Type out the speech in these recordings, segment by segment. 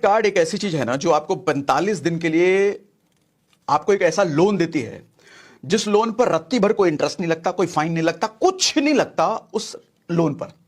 Card एक ऐसी चीज है ना जो आपको 45 दिन के लिए आपको एक ऐसा लोन देती है जिस लोन पर रत्ती भर कोई इंटरेस्ट नहीं लगता, कोई फाइन नहीं लगता, कुछ नहीं लगता उस लोन पर।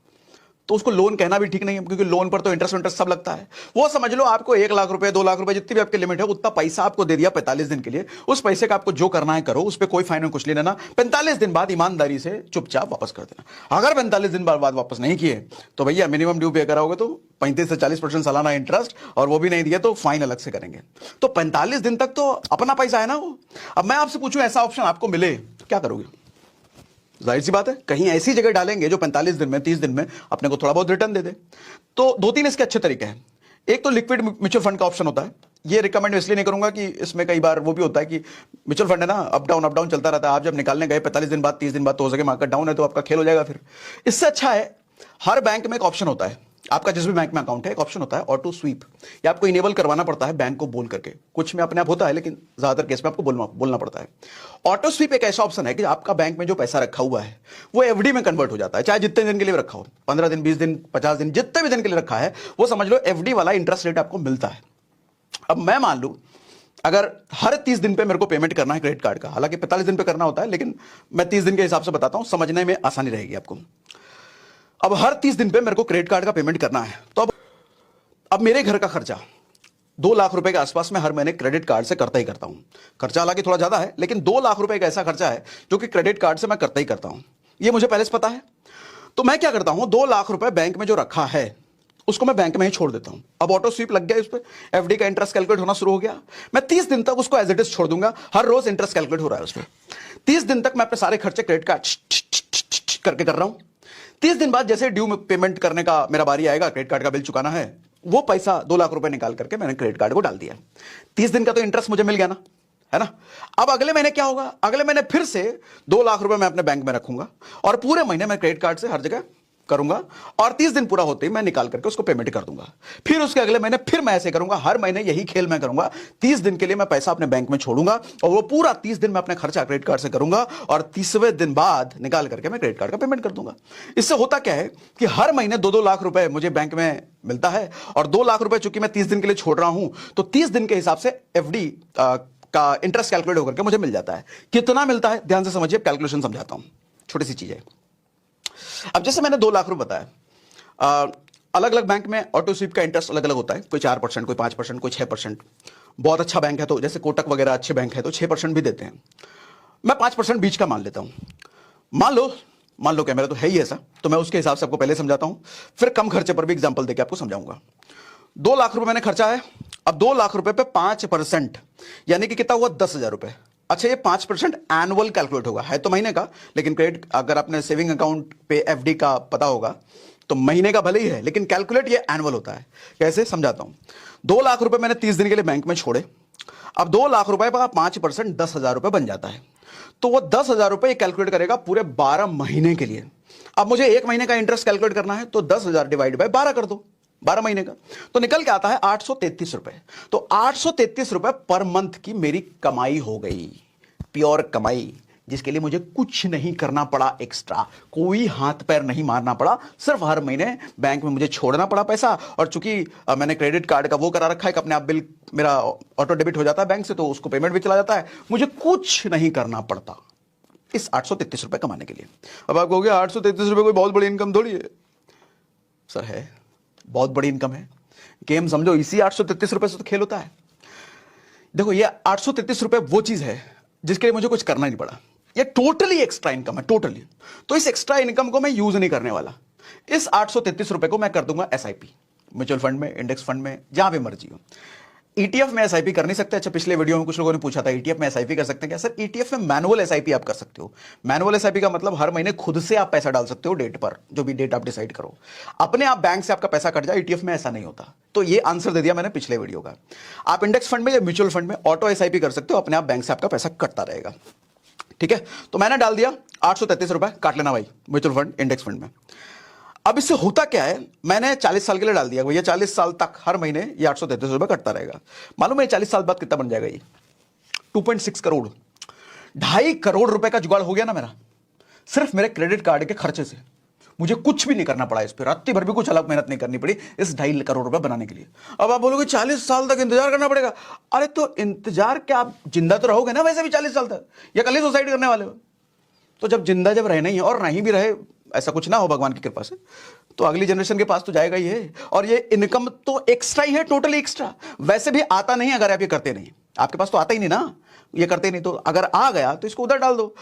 तो उसको लोन कहना भी ठीक नहीं है, क्योंकि लोन पर तो इंटरेस्ट सब लगता है। वो समझ लो आपको 1 लाख रुपए 2 लाख रुपए जितनी भी आपकी लिमिट है उतना पैसा आपको दे दिया 45 दिन के लिए। उस पैसे का आपको जो करना है करो, उस पर कोई फाइन कुछ नहीं लेना। 45 दिन बाद ईमानदारी से चुपचाप वापस कर देना। अगर 45 दिन बाद वापस नहीं किए तो भैया मिनिमम ड्यू पे कराओगे तो 35 से 40% सालाना इंटरेस्ट, और वो भी नहीं दिया तो फाइन अलग से करेंगे। तो 45 दिन तक तो अपना पैसा है ना वो। अब मैं आपसे पूछूं ऐसा ऑप्शन आपको मिले तो क्या करोगे? जाहिर सी बात है कहीं ऐसी जगह डालेंगे जो 45 दिन में 30 दिन में अपने को थोड़ा बहुत रिटर्न दे दे। तो 2-3 इसके अच्छे तरीके हैं। एक तो लिक्विड म्यूचुअल फंड का ऑप्शन होता है। ये रिकमेंड इसलिए नहीं करूंगा कि इसमें कई बार वो भी होता है कि म्यूचुअल फंड है ना, अप डाउन चलता रहता है। आप जब निकालने गए 45 दिन बाद 30 दिन बाद तो हो सके मार्केट डाउन है तो आपका खेल हो जाएगा। फिर इससे अच्छा है हर बैंक में एक ऑप्शन होता है, आपका जिस भी बैंक में अकाउंट है एक ऑप्शन होता है ऑटो स्वीप। ये आपको इनेबल करवाना पड़ता है बैंक को बोल करके। कुछ में अपने आप होता है लेकिन ज्यादातर केस में आपको बोलना पड़ता है। ऑटो स्वीप एक ऐसा ऑप्शन है कि आपका बैंक में जो पैसा रखा हुआ है वो एफडी में कन्वर्ट हो जाता है, चाहे जितने दिन के लिए रखा हो, 15 दिन 20 दिन 50 दिन जितने भी दिन के लिए रखा है, वो समझ लो एफडी वाला इंटरेस्ट रेट आपको मिलता है। अब मैं मान लूं अगर हर 30 दिन पे मेरे को पेमेंट करना है क्रेडिट कार्ड का, हालांकि 45 दिन पे करना होता है लेकिन मैं 30 दिन के हिसाब से बताता हूं, समझने में आसानी रहेगी आपको। अब हर 30 दिन पे मेरे को क्रेडिट कार्ड का पेमेंट करना है तो अब मेरे घर का खर्चा 2 लाख रुपए के आसपास में हर महीने क्रेडिट कार्ड से करता ही करता हूं। खर्चा हालांकि थोड़ा ज्यादा है लेकिन 2 लाख रुपए का ऐसा खर्चा है जो कि क्रेडिट कार्ड से मैं करता ही करता हूं। ये मुझे पहले से पता है। तो मैं क्या करता हूं, 2 लाख रुपए बैंक में जो रखा है उसको मैं बैंक में ही छोड़ देता हूं। अब ऑटो स्वीप लग गया, उस पर एफडी का इंटरेस्ट कैलकुलेट होना शुरू हो गया। मैं 30 दिन तक उसको एज इट इज छोड़ दूंगा, हर रोज इंटरेस्ट कैलकुलेट हो रहा है उसमें। 30 दिन तक मैं अपने सारे खर्चे क्रेडिट कार्ड करके कर रहा हूं। 30 दिन बाद जैसे ड्यू पेमेंट करने का मेरा बारी आएगा, क्रेडिट कार्ड का बिल चुकाना है, वो पैसा 2 लाख रुपए निकाल करके मैंने क्रेडिट कार्ड को डाल दिया। 30 दिन का तो इंटरेस्ट मुझे मिल गया ना, है ना। अब अगले महीने क्या होगा, अगले महीने फिर से 2 लाख रुपए मैं अपने बैंक में रखूंगा और पूरे महीने मैं क्रेडिट कार्ड से हर जगह करूंगा और 30 दिन पूरा होते ही मैं निकाल करके उसको पेमेंट कर दूंगा। फिर उसके अगले महीने फिर मैं ऐसे करूंगा, हर महीने यही खेल मैं करूंगा। 30 दिन के लिए मैं पैसा अपने बैंक में छोड़ूंगा और वो पूरा 30 दिन मैं अपने खर्चा क्रेडिट कार्ड से करूंगा और 30वें दिन बाद निकाल करके मैं क्रेडिट कार्ड का पेमेंट कर दूंगा। इससे होता क्या है कि हर महीने 2-2 लाख रुपए मुझे बैंक में मिलता है और 2 लाख रुपए चूंकि मैं 30 दिन के लिए छोड़ रहा हूं तो 30 दिन के हिसाब से एफडी का इंटरेस्ट कैलकुलेट होकर के मुझे मिल जाता है। कितना मिलता है ध्यान से समझिए, कैलकुलेशन समझाता हूं, छोटी सी चीज है। अब जैसे मैंने 2 लाख रुपए बताया, अलग अलग बैंक में ऑटो स्वीप का इंटरेस्ट अलग अलग होता है, कोई 4%, कोई 5%, कोई 6%। बहुत अच्छा बैंक है तो जैसे कोटक वगैरह अच्छे बैंक है तो 6% भी देते हैं। मैं 5% बीच का मान लेता हूं। मान लो क्या, मेरा तो है ही ऐसा, तो मैं उसके हिसाब से आपको पहले समझाता हूं, फिर कम खर्चे पर भी एग्जाम्पल देकर आपको समझाऊंगा। 2 लाख रुपए मैंने खर्चा है। अब 2 लाख रुपए पे 5% यानी कि कितना हुआ, 10,000 रुपए। अच्छा, ये 5% एनुअल कैलकुलेट होगा, है तो महीने का, लेकिन क्रेडिट अगर आपने सेविंग अकाउंट पे एफडी का पता होगा तो महीने का भले ही है लेकिन कैलकुलेट ये एनुअल होता है। कैसे समझाता हूं। 2 लाख रुपए मैंने 30 दिन के लिए बैंक में छोड़े। अब 2 लाख रुपए का 5% 10,000 रुपए बन जाता है, तो वो 10,000 रुपए कैलकुलेट करेगा पूरे 12 महीने के लिए। अब मुझे 1 महीने का इंटरेस्ट कैलकुलेट करना है तो 10,000 डिवाइड बाय 12 कर दो, 12 महीने का, तो निकल के आता है 833 रुपए। तो 833 रुपए पर मंथ की मेरी कमाई हो गई, प्योर कमाई, जिसके लिए मुझे कुछ नहीं करना पड़ा एक्स्ट्रा, कोई हाथ पैर नहीं मारना पड़ा, सिर्फ हर महीने बैंक में मुझे छोड़ना पड़ा पैसा। और चूंकि मैंने क्रेडिट कार्ड का वो करा रखा है कि अपने आप बिल मेरा ऑटो डेबिट हो जाता है बैंक से, तो उसको पेमेंट भी चला जाता है, मुझे कुछ नहीं करना पड़ता इस 833 रुपए कमाने के लिए। अब आप कहोगे 833 रुपए कोई बहुत बड़ी इनकम थोड़ी है। सर है, बहुत बड़ी इनकम है। गेम समझो, इसी 833 रुपए से तो खेल होता है। देखो, ये 833 रुपए वो चीज है जिसके लिए मुझे कुछ करना नहीं पड़ा। ये टोटली एक्स्ट्रा इनकम है, टोटली। तो इस एक्स्ट्रा इनकम को मैं यूज नहीं करने वाला। इस 833 रुपए को मैं कर दूंगा एसआईपी, म्यूचुअल फंड में, इंडेक्स फंड में, जहां भी मर्जी हो। ईटीएफ में एसआईपी कर नहीं सकते। अच्छा, पिछले वीडियो में कुछ लोगों ने पूछा था ईटीएफ में एसआईपी कर सकते हैं क्या? सर, ईटीएफ में मैनुअल एसआईपी आप कर सकते हो। मैनुअल एसआईपी का मतलब हर महीने खुद से आप पैसा डाल सकते हो डेट पर, जो भी डेट आप डिसाइड करो, अपने आप बैंक से आपका पैसा कट जाए। ईटीएफ में ऐसा नहीं होता। तो ये आंसर दे दिया मैंने पिछले वीडियो का। आप इंडेक्स फंड में या म्यूचुअल फंड में ऑटो एसआईपी कर सकते हो, अपने आप बैंक से आपका पैसा कटता रहेगा। ठीक है, तो मैंने डाल दिया 833 रुपए, काट लेना भाई, म्यूचुअल फंड, इंडेक्स फंड में। अब इससे होता क्या है, मैंने 40 साल के लिए डाल दिया, भैया 40 साल तक हर महीने ये 833 रुपए कटता रहेगा। मालूम है 40 साल बाद कितना बन जाएगा? ये 2.6 करोड़, 2.5 करोड़ रुपए का जुगाड़ हो गया ना मेरा, सिर्फ मेरे क्रेडिट कार्ड के खर्चे से। मुझे कुछ भी नहीं करना पड़ा इस पर, रात्रि भर भी कुछ अलग मेहनत नहीं करनी पड़ी इस 2.5 करोड़ रुपए बनाने के लिए। अब आप बोलोगे 40 साल तक इंतजार करना पड़ेगा। अरे तो इंतजार क्या, आप जिंदा तो रहोगे ना वैसे भी 40 साल तक, या कल ही सुसाइड करने वाले हो? तो जब जिंदा जब रहना ही है, और नहीं भी रहे, ऐसा कुछ ना हो भगवान की कृपा से, तो अगली जनरेशन के पास तो जाएगा ही है। और ये इनकम तो एक्स्ट्रा ही है, टोटली एक्स्ट्रा। वैसे भी आता नहीं अगर आप ये करते नहीं, आपके पास तो आता ही नहीं ना, ये करते नहीं, तो अगर आ गया तो इसको उधर डाल दो।